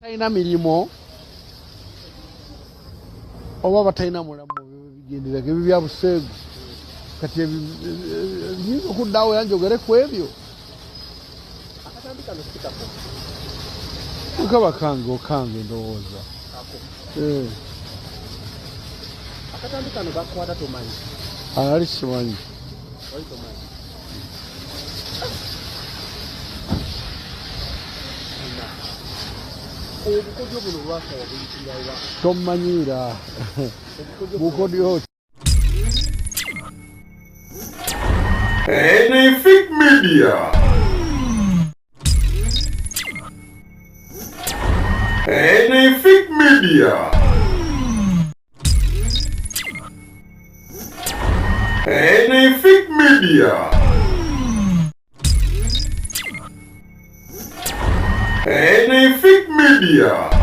Talina mirimu oba batalina mulamu bigendererwa ebyo bya buseegu kati nyinza okuddaawo yanjogere ku ebyo mukaba Kange ndowooza akatambi kano bakwata tomanyi ali simanyi obukodyo buno Lwasa wabuyitirawa tomanyiira bukodyo Anyfic Media. Anyfic Media. Anyfic Media. Anyfic Media.